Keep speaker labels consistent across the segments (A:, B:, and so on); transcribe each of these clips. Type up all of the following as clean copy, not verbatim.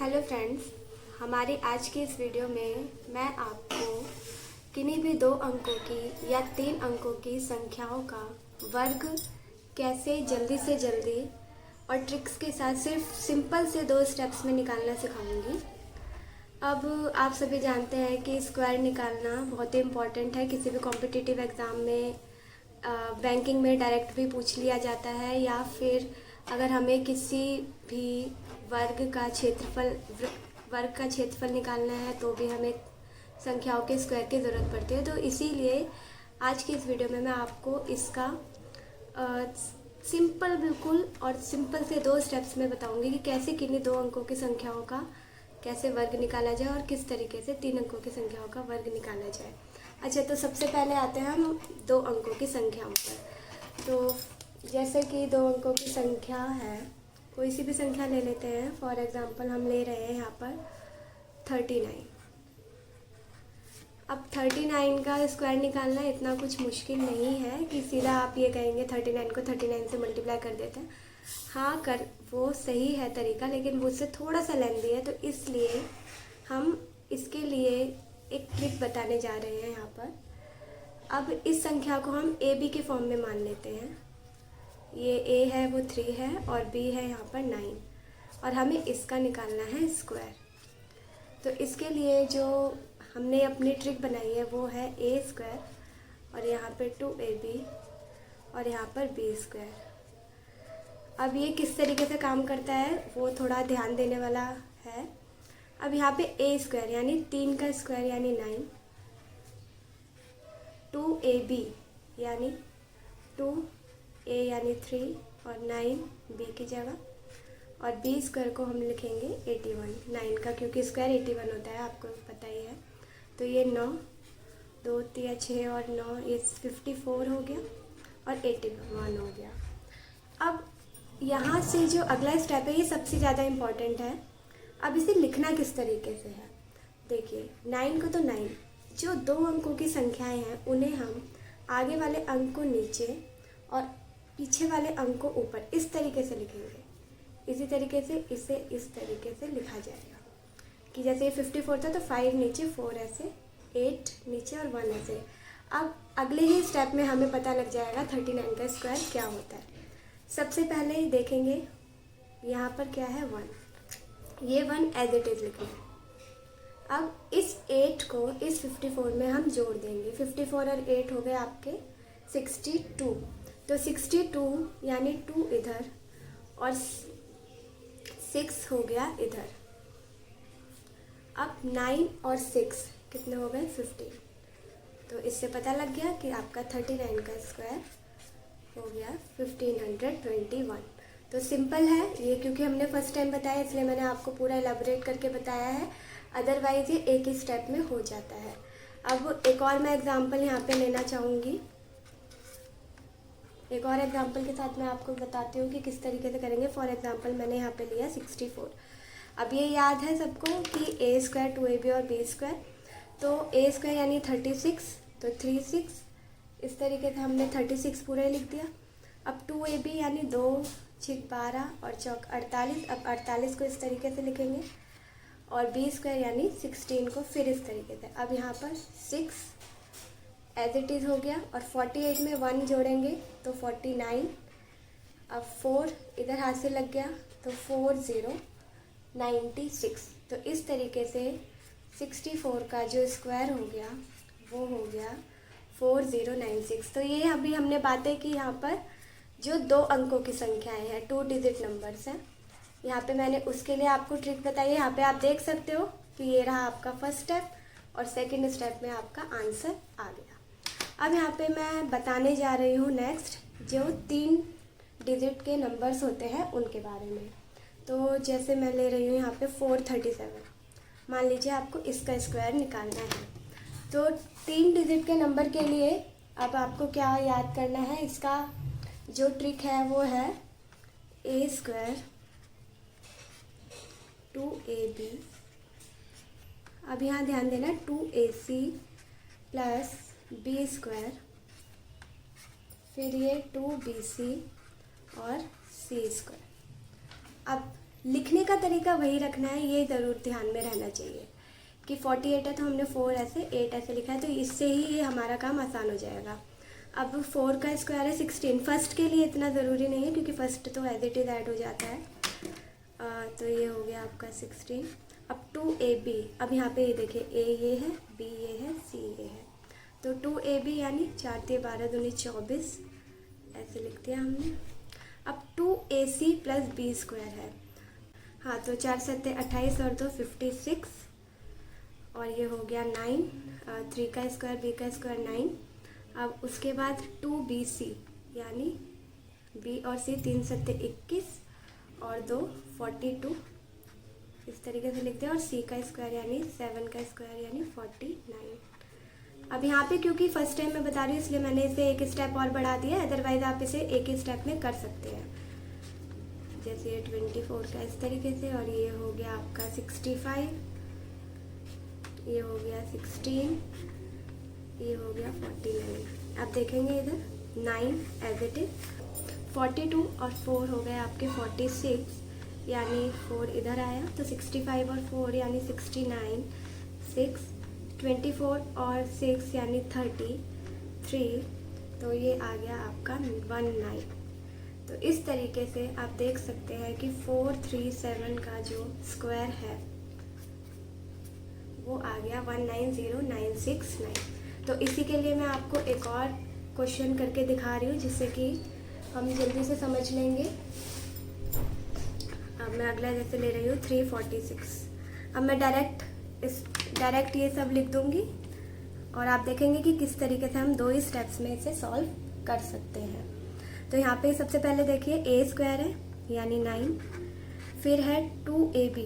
A: Hello friends, हमारी आज की इस वीडियो में मैं आपको किन्हीं भी 2 अंकों की या 3 अंकों की संख्याओं का वर्ग कैसे जल्दी से जल्दी और ट्रिक्स के साथ सिर्फ सिंपल से 2 स्टेप्स में निकालना सिखाऊंगी। अब आप सभी जानते हैं कि स्क्वायर निकालना बहुत ही इम्पॉर्टेंट है। किसी भी कॉम्पिटिटिव एग्ज़ाम में बैंकिंग में डायरेक्ट भी पूछ लिया जाता है, या फिर अगर हमें किसी भी वर्ग का क्षेत्रफल निकालना है तो भी हमें संख्याओं के स्क्वायर की ज़रूरत पड़ती है। तो इसीलिए आज की इस वीडियो में मैं आपको इसका सिंपल बिल्कुल और सिंपल से 2 स्टेप्स में बताऊंगी कि कैसे किन्हीं 2 अंकों की संख्याओं का कैसे वर्ग निकाला जाए और किस तरीके से 3 अंकों की संख्याओं का वर्ग निकाला जाए। अच्छा, तो सबसे पहले आते हैं हम 2 अंकों की संख्याओं पर। तो जैसे कि 2 अंकों की संख्या है, कोई सी भी संख्या ले लेते हैं। फॉर एग्जांपल हम ले रहे हैं यहाँ पर 39। अब 39 का स्क्वायर निकालना इतना कुछ मुश्किल नहीं है कि सीधा आप ये कहेंगे 39 को 39 से मल्टीप्लाई कर देते हैं। हाँ, कर वो सही है तरीका, लेकिन वो उससे थोड़ा सा लेंदी है। तो इसलिए हम इसके लिए एक ट्रिक बताने जा रहे हैं यहाँ पर। अब इस संख्या को हम ए बी के फॉर्म में मान लेते हैं। ये ए है वो 3 है और बी है यहाँ पर 9, और हमें इसका निकालना है स्क्वायर। तो इसके लिए जो हमने अपनी ट्रिक बनाई है वो है ए स्क्वायर और यहाँ पर 2ab और यहाँ पर बी स्क्वायर। अब ये किस तरीके से काम करता है वो थोड़ा ध्यान देने वाला है। अब यहाँ पे ए स्क्वायर यानी 3 का स्क्वायर यानी 9, 2ab यानी 2a यानी 3 और 9b की जगह, और बी स्क्वायर को हम लिखेंगे 81, 9 का क्योंकि स्क्वायर 81 होता है, आपको पता ही है। तो ये 9, 2 3 6 और 9, ये 54 हो गया और 81 हो गया। अब यहाँ से जो अगला स्टेप है ये सबसे ज़्यादा इम्पॉर्टेंट है। अब इसे लिखना किस तरीके से है, देखिए 9 को तो 9, जो 2 अंकों की संख्याएं हैं उन्हें हम आगे वाले अंक को नीचे और पीछे वाले अंक को ऊपर इस तरीके से लिखेंगे। इसी तरीके से इसे इस तरीके से लिखा जाएगा कि जैसे ये 54 था तो 5 नीचे, 4 ऐसे, 8 नीचे और 1 ऐसे। अब अगले ही स्टेप में हमें पता लग जाएगा 39 का स्क्वायर क्या होता है। सबसे पहले देखेंगे यहाँ पर क्या है 1, ये 1 एज इट इज़ लिखना है। अब इस 8 को इस 54 में हम जोड़ देंगे। 54 और 8 हो गए आपके 62। तो 62 यानी 2 इधर और 6 हो गया इधर। अब 9 और 6 कितने हो गए 15। तो इससे पता लग गया कि आपका 39 का स्क्वायर हो गया 1521। तो सिंपल है ये, क्योंकि हमने फर्स्ट टाइम बताया इसलिए मैंने आपको पूरा एलाबोरेट करके बताया है, अदरवाइज ये एक ही स्टेप में हो जाता है। अब एक और मैं एग्जांपल यहाँ पे लेना चाहूँगी। एक और एग्जांपल के साथ मैं आपको बताती हूँ कि किस तरीके से करेंगे। फॉर एग्जांपल मैंने यहाँ पे लिया 64। अब ये याद है सबको कि ए स्क्वायर 2ab और बी स्क्वायर, तो ए स्क्वायर यानी 36, तो 36 इस तरीके से हमने 36 पूरा लिख दिया। अब 2ab यानी 2 6 12 और चौक 48, अब 48 को इस तरीके से लिखेंगे, और बी स्क्वायर यानी 16 को फिर इस तरीके से। अब यहाँ पर 6 एज इट इज़ हो गया, और 48 में 1 जोड़ेंगे तो 49, अब 4 इधर हाथ से लग गया तो 4096। तो इस तरीके से 64 का जो स्क्वायर हो गया वो हो गया 4096। तो ये अभी हमने बातें की यहाँ पर जो 2 अंकों की संख्याएं हैं, 2 डिजिट नंबर्स हैं। यहाँ पे मैंने उसके लिए आपको ट्रिक बताई है। यहाँ पे आप देख सकते हो कि ये रहा आपका फर्स्ट स्टेप और सेकंड स्टेप में आपका आंसर आ गया। अब यहाँ पे मैं बताने जा रही हूँ नेक्स्ट जो 3 डिजिट के नंबर्स होते हैं उनके बारे में। तो जैसे मैं ले रही हूँ यहाँ पे 437, मान लीजिए आपको इसका स्क्वायर निकालना है। तो 3 डिजिट के नंबर के लिए अब आपको क्या याद करना है, इसका जो ट्रिक है वो है ए स्क्वायर 2ab, अब यहाँ ध्यान देना 2ac प्लस बी स्क्वायर, फिर ये 2bc और सी स्क्वायर। अब लिखने का तरीका वही रखना है, ये ज़रूर ध्यान में रहना चाहिए कि 48 है तो हमने 4 ऐसे 8 ऐसे लिखा है, तो इससे ही ये हमारा काम आसान हो जाएगा। अब 4 का स्क्वायर है 16। फर्स्ट के लिए इतना ज़रूरी नहीं है क्योंकि फर्स्ट तो एज इट इज़ ऐड हो जाता है। तो ये हो गया आपका 16। अब 2ab, अब यहाँ पे ये देखिए a ये है, b ये है, c ये है, तो 2ab यानी 4 × 12 = 24 ऐसे लिख दिया हमने। अब 2ac प्लस b स्क्वायर है, हाँ तो 4 × 7 = 28 और 2 56 और ये हो गया 9। 3 का स्क्वायर b का स्क्वायर 9। अब उसके बाद 2bc यानी b और c 3 × 7 = 21 और 2 42 इस तरीके से लिखते हैं, और c का स्क्वायर यानी 7 का स्क्वायर यानी 49। अब यहाँ पे क्योंकि फर्स्ट टाइम मैं बता रही हूँ इसलिए मैंने इसे एक स्टेप और बढ़ा दिया है, अदरवाइज आप इसे एक ही स्टेप में कर सकते हैं, जैसे ये 24 का इस तरीके से। और ये हो गया आपका 65, ये हो गया 16, ये हो गया 49। अब देखेंगे इधर 9 एज इट इज, 42 और 4 हो गए आपके 46 यानी 4 इधर आया, तो 65 और 4 यानी 69, 6 24 और 6 यानी 33, तो ये आ गया आपका 19। तो इस तरीके से आप देख सकते हैं कि 437 का जो स्क्वायर है वो आ गया 190969। तो इसी के लिए मैं आपको एक और क्वेश्चन करके दिखा रही हूँ जिससे कि हम जल्दी से समझ लेंगे। अब मैं अगला जैसे ले रही हूँ 346। अब मैं डायरेक्ट ये सब लिख दूँगी और आप देखेंगे कि किस तरीके से हम 2 ही स्टेप्स में इसे सॉल्व कर सकते हैं। तो यहाँ पे सबसे पहले देखिए a स्क्वायर है यानी 9, फिर है 2ab।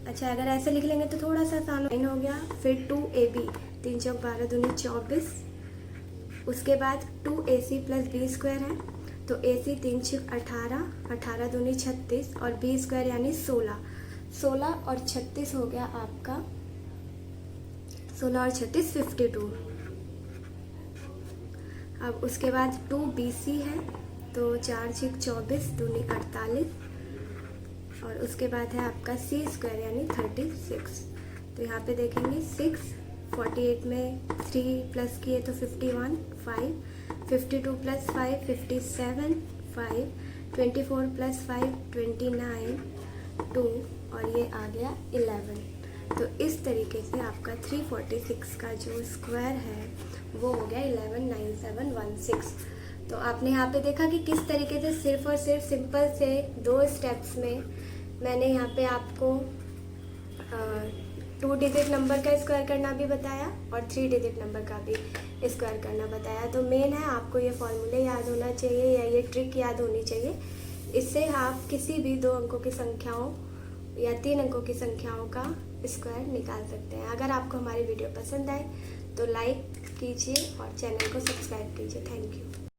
A: अच्छा अगर ऐसे लिख लेंगे तो थोड़ा सा आसान 9 हो गया, फिर 2ab 3 × 12 = 24। उसके बाद 2ac प्लस b स्क्वायर है, तो ac 3 × 18, 18 दूनी 36 और b स्क्वायर यानी 16, 16 और 36 हो गया आपका 16 और 36 52। अब उसके बाद 2bc है, तो 4 × 24 दूनी 48 और उसके बाद है आपका c स्क्वायर यानी 36। तो यहाँ पे देखेंगे 6, 48 में 3 प्लस किए तो 51, 5, 52 प्लस 5 57, 5, 24 प्लस 5 29, 2 और ये आ गया 11। तो इस तरीके से आपका 346 का जो स्क्वायर है वो हो गया 119716। तो आपने यहाँ पे देखा कि किस तरीके से सिर्फ और सिर्फ सिंपल से 2 स्टेप्स में मैंने यहाँ पे आपको 2 डिजिट नंबर का स्क्वायर करना भी बताया और 3 डिजिट नंबर का भी स्क्वायर करना बताया। तो मेन है आपको ये फॉर्मूले याद होना चाहिए या ये ट्रिक याद होनी चाहिए। इससे आप किसी भी 2 अंकों की संख्याओं या 3 अंकों की संख्याओं का स्क्वायर निकाल सकते हैं। अगर आपको हमारी वीडियो पसंद आए तो लाइक कीजिए और चैनल को सब्सक्राइब कीजिए। Thank you.